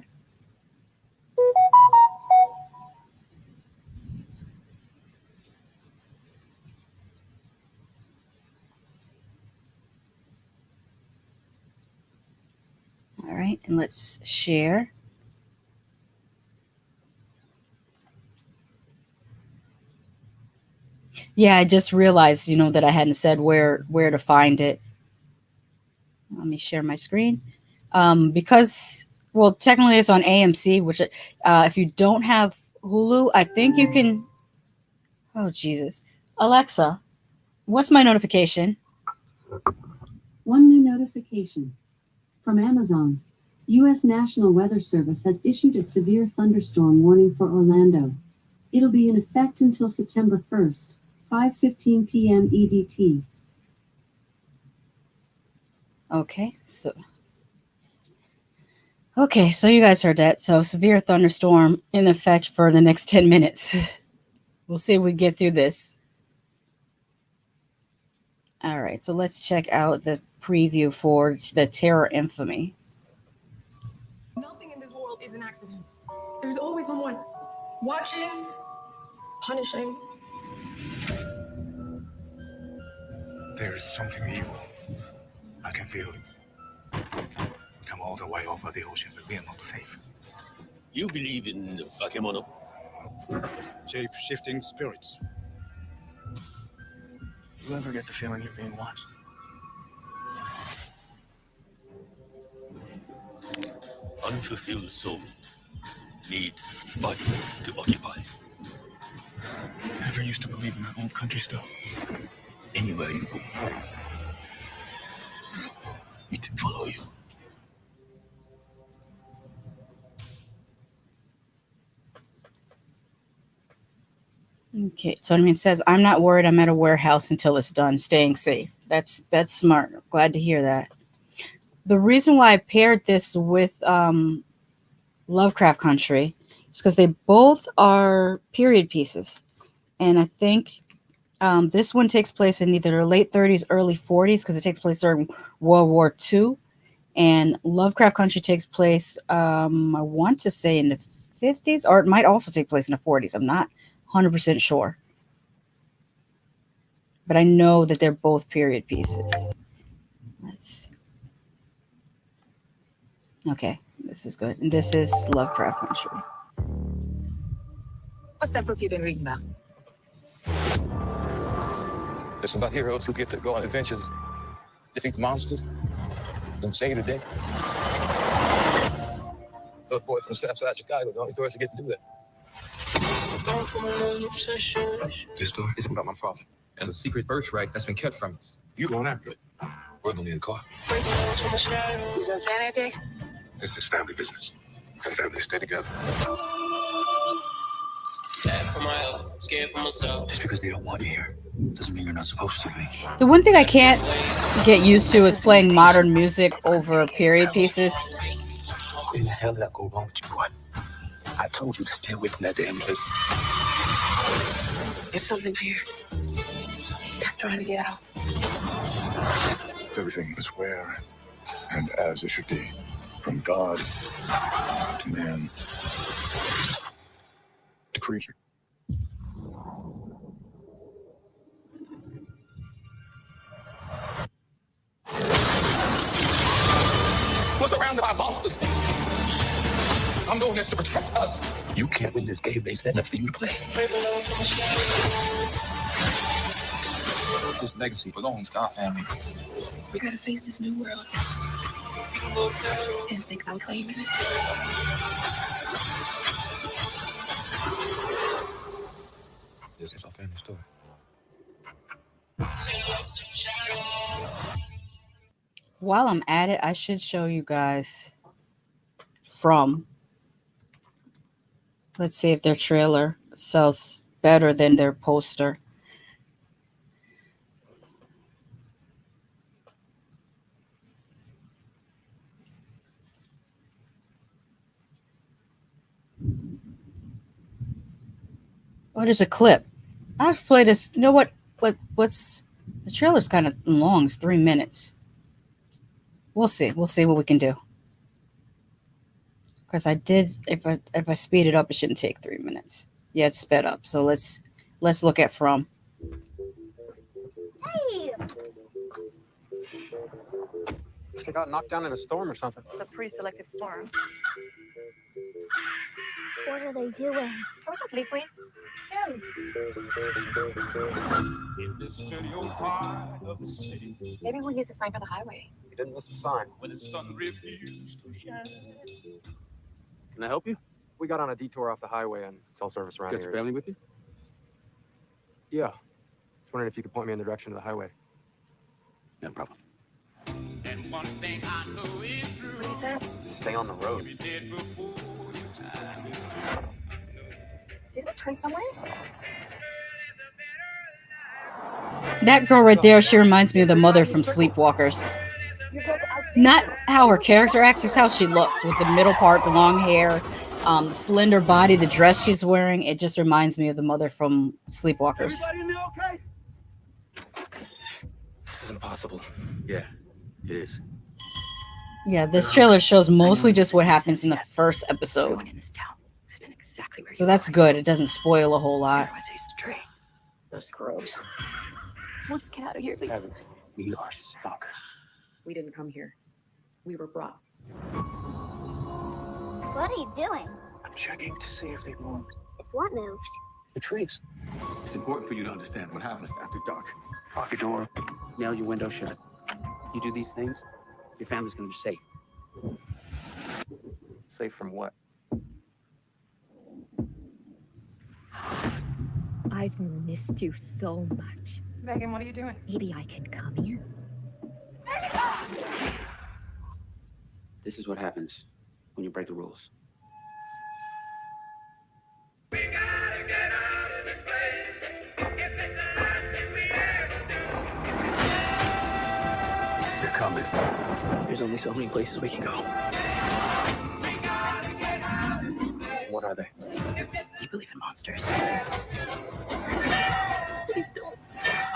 All right, and let's share. Yeah, I just realized, that I hadn't said where to find it. Let me share my screen. Because, well, technically it's on AMC, which if you don't have Hulu, I think you can. Oh, Jesus. Alexa, what's my notification? One new notification from Amazon. U.S. National Weather Service has issued a severe thunderstorm warning for Orlando. It'll be in effect until September 1st, 5:15 p.m. EDT. Okay, so you guys heard that. So severe thunderstorm in effect for the next 10 minutes. We'll see if we get through this. All right, so let's check out the preview for the Terror Infamy. Nothing in this world is an accident. There's always someone watching, punishing. There is something evil. I can feel it. Come all the way over the ocean, but we are not safe. You believe in bakemono? Shape-shifting spirits. You ever get the feeling you're being watched? Unfulfilled soul need body to occupy. Never used to believe in that old country stuff. Anywhere you go, it follow you. Okay, so it says, I'm not worried. I'm at a warehouse until it's done, staying safe. That's smart. Glad to hear that. The reason why I paired this with Lovecraft Country is because they both are period pieces. And I think this one takes place in either the late 30s, early 40s, because it takes place during World War II. And Lovecraft Country takes place, I want to say in the 50s, or it might also take place in the 40s. I'm not 100% sure. But I know that they're both period pieces. Okay, this is good. And this is Lovecraft Country. What's that book you've been reading about? It's about heroes who get to go on adventures, defeat the monsters, and save the day. Those boys from Southside Chicago, the only tourists that get to do that. This story is about my father and the secret birthright that's been kept from us. You going after it? We're gonna need a car. Who's on Saturday day? This is family business. And families stay together. Just because they don't want you here doesn't mean you're not supposed to be. The one thing I can't get used to is playing modern music over period pieces. What in the hell did I go wrong with you, boy? I told you to stay away from that damn place. There's something here that's trying to get out. Everything is where and as it should be. From God to man to creature. We're surrounded by monsters. I'm doing this to protect us. You can't win this game they set up for you to play. This legacy belongs to our family. We gotta face this new world and stick on claiming it. This is our family story. While I'm at it, I should show you guys from. Let's see if their trailer sells better than their poster. Oh, there's a clip. I've played this. You know what? What's the trailer's kind of long. It's 3 minutes. We'll see. We'll see what we can do. Because I did. If I speed it up, it shouldn't take 3 minutes. Yeah, it's sped up. So let's look at From. Hey! They got knocked down in a storm or something. It's a pretty selective storm. What are they doing? Can we just leave, please? Jim! In the studio part of the city. Maybe we'll use the sign for the highway. You didn't miss the sign. When the sun refused to shine. Can I help you? We got on a detour off the highway and cell service around Got here. your family with you? Yeah. Just wondering if you could point me in the direction of the highway. No problem. And one thing I know is true. What do you say? Stay on the road. You did before your time is through. Did we turn somewhere? That girl right there, she reminds me of the mother from Sleepwalkers. Not how her character acts, just how she looks with the middle part, the long hair, the slender body, the dress she's wearing. It just reminds me of the mother from Sleepwalkers. Everybody in there okay? This is impossible. Yeah, it is. Yeah, this trailer shows mostly just what happens in the first episode. Everyone in this town has been exactly where So you that's are. good. It doesn't spoil a whole lot. Everyone sees the tree. Those crows. We'll just get out of here, please. Kevin, we are stuck. We didn't come here. We were brought. What are you doing? I'm checking to see if they moved. If what moved? The trees. It's important for you to understand what happens after dark. Lock your door, nail your window shut. You do these things, your family's gonna be safe. Safe from what? I've missed you so much. Megan, what are you doing? Maybe I can come in. This is what happens when you break the rules. We gotta get out of this place. There's only so many places we can go. What are they? You believe in monsters. Please don't.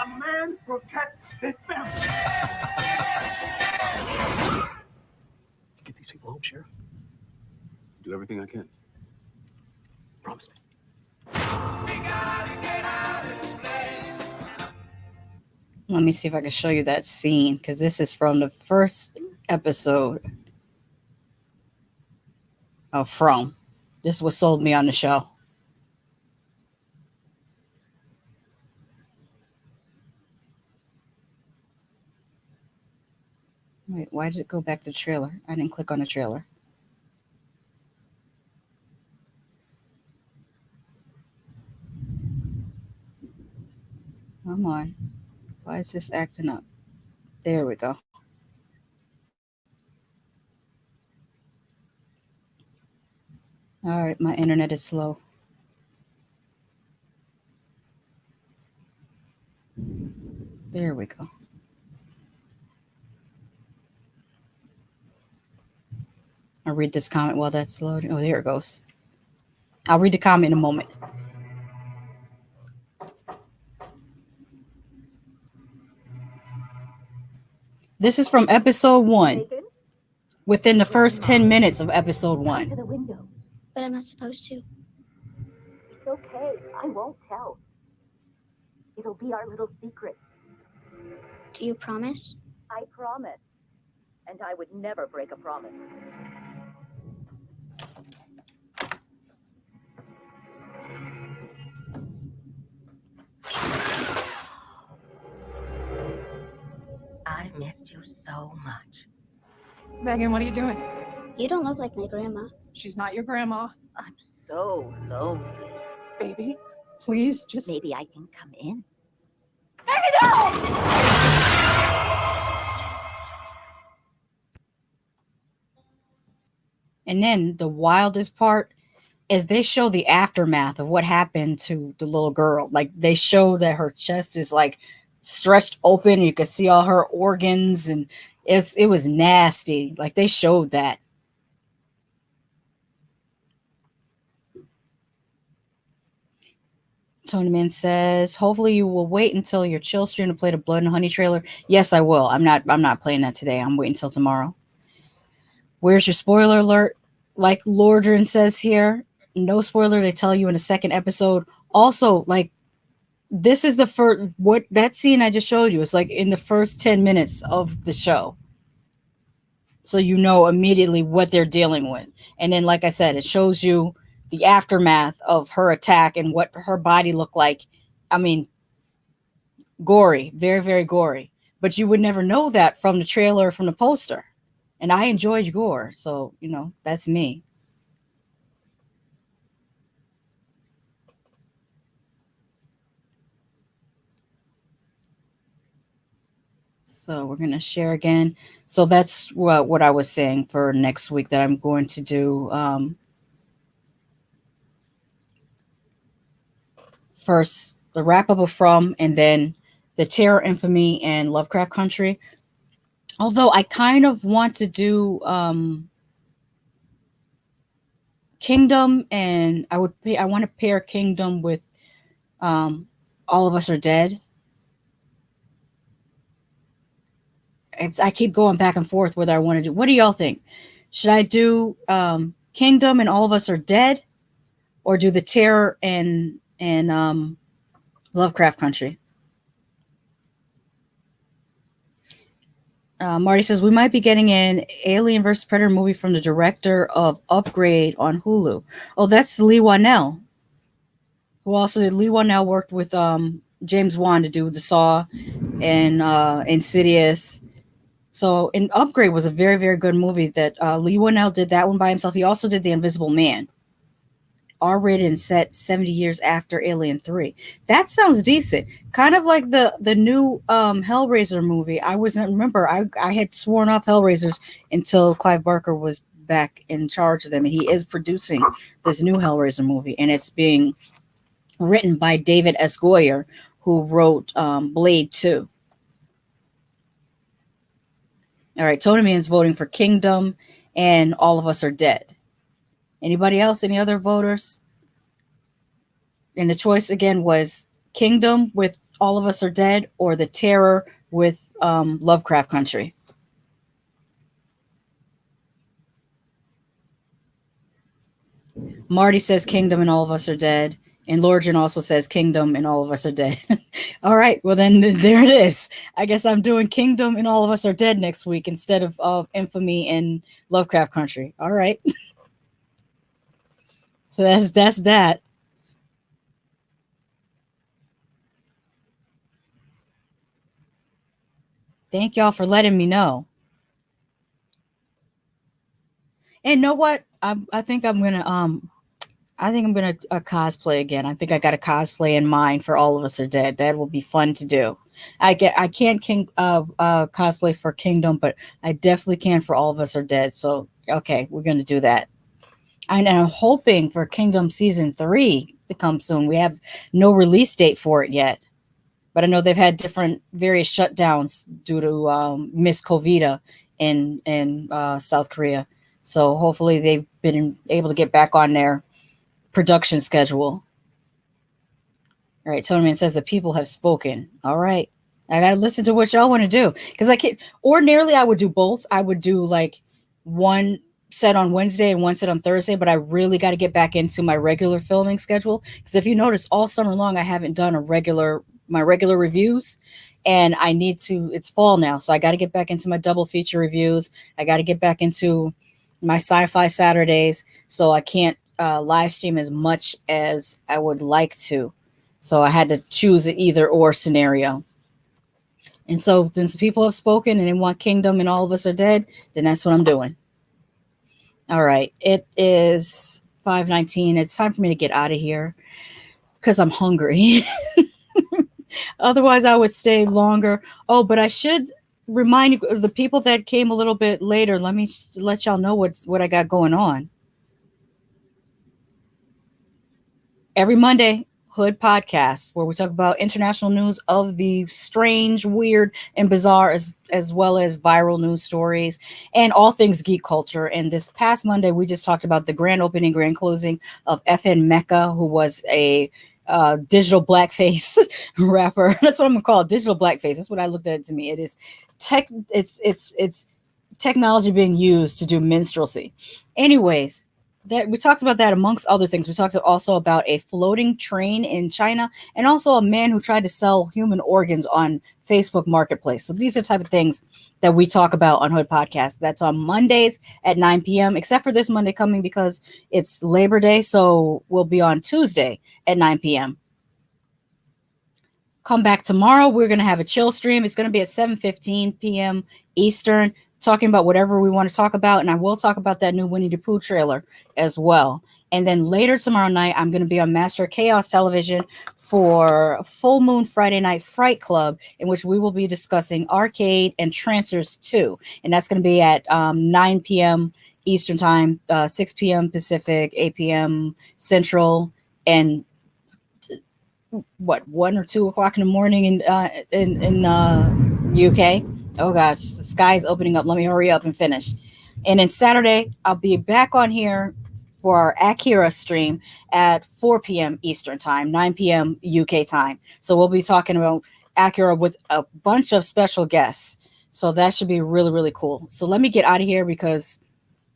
A man protects his family. Get these people home, Sheriff. Do everything I can. Promise me. Let me see if I can show you that scene, because this is from the first episode of From. This is what sold me on the show. Wait, why did it go back to the trailer? I didn't click on the trailer. Come on. Why is this acting up? There we go. All right, my internet is slow. There we go. I'll read this comment while that's loading. Oh, there it goes. I'll read the comment in a moment. This is from episode 1. Within the first 10 minutes of episode 1. To the window. But I'm not supposed to. It's okay. I won't tell. It'll be our little secret. Do you promise? I promise. And I would never break a promise. I missed you so much. Megan, what are you doing? You don't look like my grandma. She's not your grandma. I'm so lonely. Baby, please just... Maybe I can come in. And then the wildest part is they show the aftermath of what happened to the little girl. Like, they show that her chest is like stretched open. You could see all her organs, and it was nasty. Like, they showed that. Tony Man says, hopefully you will wait until your chill stream to play the Blood and Honey trailer. Yes, I will. I'm not playing that today. I'm waiting until tomorrow. Where's your spoiler alert? Like Lordrin says here, no spoiler. They tell you in the second episode. Also, like, this is the first, what that scene I just showed you is like in the first 10 minutes of the show. So you know immediately what they're dealing with. And then, like I said, it shows you the aftermath of her attack and what her body looked like. I mean, gory, very, very gory. But you would never know that from the trailer or from the poster. And I enjoyed gore, so, you know, that's me. So we're going to share again. So that's what I was saying for next week, that I'm going to do first the wrap-up of From, and then the Terror, Infamy, and Lovecraft Country. Although I kind of want to do Kingdom, and I want to pair Kingdom with All of Us Are Dead. I keep going back and forth whether I want to do. What do y'all think? Should I do Kingdom and All of Us Are Dead, or do the Terror and Lovecraft Country? Marty says, we might be getting an Alien vs. Predator movie from the director of Upgrade on Hulu. Oh, that's Lee Whannell. Who also did. Lee Whannell worked with James Wan to do The Saw and Insidious. So, and Upgrade was a very, very good movie that Lee Whannell did that one by himself. He also did The Invisible Man. R-rated and set 70 years after Alien 3. That sounds decent. Kind of like the new Hellraiser movie. I had sworn off Hellraisers until Clive Barker was back in charge of them, and he is producing this new Hellraiser movie, and it's being written by David S. Goyer, who wrote Blade 2. All right, Tony Man's voting for Kingdom and All of Us Are Dead. Anybody else? Any other voters? And the choice again was Kingdom with All of Us Are Dead or The Terror with Lovecraft Country. Marty says Kingdom and All of Us Are Dead. And Lorgen also says Kingdom and All of Us Are Dead. All right, well then there it is. I guess I'm doing Kingdom and All of Us Are Dead next week instead of Infamy and Lovecraft Country. All right. So that's that. Thank y'all for letting me know. And know what? I think I'm gonna cosplay again. I think I got a cosplay in mind for All of Us Are Dead. That will be fun to do. I can't cosplay for Kingdom, but I definitely can for All of Us Are Dead. So okay, we're gonna do that. And I'm hoping for Kingdom season 3 to come soon. We have no release date for it yet, but I know they've had various shutdowns due to Miss Covida in South Korea. So hopefully they've been able to get back on their production schedule. All right, Tony Man says the people have spoken. All right, I gotta listen to what y'all want to do because I can't. Ordinarily, I would do both. I would do like one set on Wednesday and one set on Thursday, but I really got to get back into my regular filming schedule because if you notice, all summer long I haven't done my regular reviews, and I need to. It's fall now, so I got to get back into my double feature reviews. I got to get back into my sci-fi Saturdays, so I can't live stream as much as I would like to. So I had to choose an either or scenario. And so since people have spoken and they want Kingdom and All of Us Are Dead, then that's what I'm doing. All right. It is 5:19. It's time for me to get out of here because I'm hungry. Otherwise, I would stay longer. Oh, but I should remind you, the people that came a little bit later, let me let y'all know what I got going on. Every Monday, Hood Podcast, where we talk about international news of the strange, weird, and bizarre, as well as viral news stories and all things geek culture. And this past Monday, we just talked about the grand opening, grand closing of FN Mecca, who was a digital blackface rapper. That's what I'm gonna call it, digital blackface. That's what I looked at it to me. It is it's technology being used to do minstrelsy. Anyways, that we talked about that amongst other things. We talked also about a floating train in China and also a man who tried to sell human organs on Facebook Marketplace. So these are the type of things that we talk about on Hood Podcast. That's on Mondays at 9 p.m., except for this Monday coming because it's Labor Day. So we'll be on Tuesday at 9 p.m. Come back tomorrow. We're going to have a chill stream. It's going to be at 7:15 p.m. Eastern, talking about whatever we want to talk about. And I will talk about that new Winnie the Pooh trailer as well. And then later tomorrow night, I'm going to be on Master Chaos Television for Full Moon Friday Night Fright Club, in which we will be discussing Arcade and Trancers 2. And that's going to be at 9 p.m. Eastern Time, 6 p.m. Pacific, 8 p.m. Central, and 1 or 2 o'clock in the morning in UK. Oh gosh, the sky is opening up. Let me hurry up and finish. And then Saturday, I'll be back on here for our Akira stream at 4 p.m. Eastern Time, 9 p.m. UK time. So we'll be talking about Akira with a bunch of special guests. So that should be really, really cool. So let me get out of here because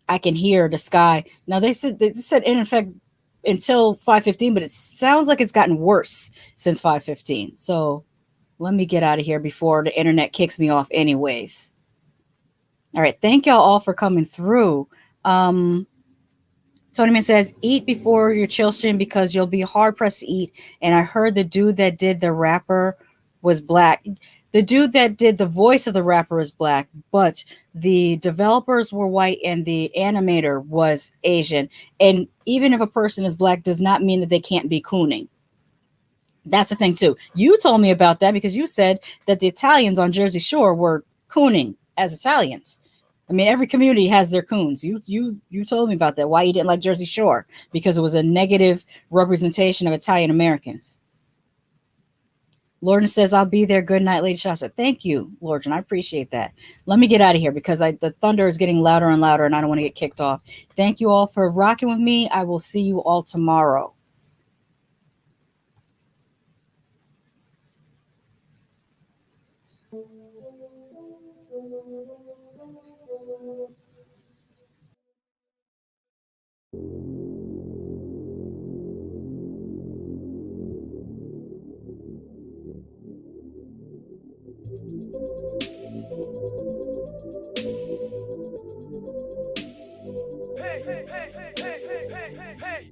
I can hear the sky. Now they said in effect until 5:15, but it sounds like it's gotten worse since 5:15. So let me get out of here before the internet kicks me off anyways. All right. Thank y'all all for coming through. Tony Man says, eat before your chill stream because you'll be hard pressed to eat. And I heard the dude that did the rapper was black. The dude that did the voice of the rapper is black, but the developers were white and the animator was Asian. And even if a person is black does not mean that they can't be cooning. That's the thing too. You told me about that because you said that the Italians on Jersey Shore were cooning as Italians. I mean, every community has their coons. You told me about that. Why you didn't like Jersey Shore? Because it was a negative representation of Italian Americans. Lorden says, I'll be there. Good night, Lady Shasta. Thank you, Lorden. I appreciate that. Let me get out of here because the thunder is getting louder and louder and I don't want to get kicked off. Thank you all for rocking with me. I will see you all tomorrow. Hey, hey, hey, hey, hey, hey, hey, hey, hey.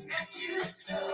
Not too slow.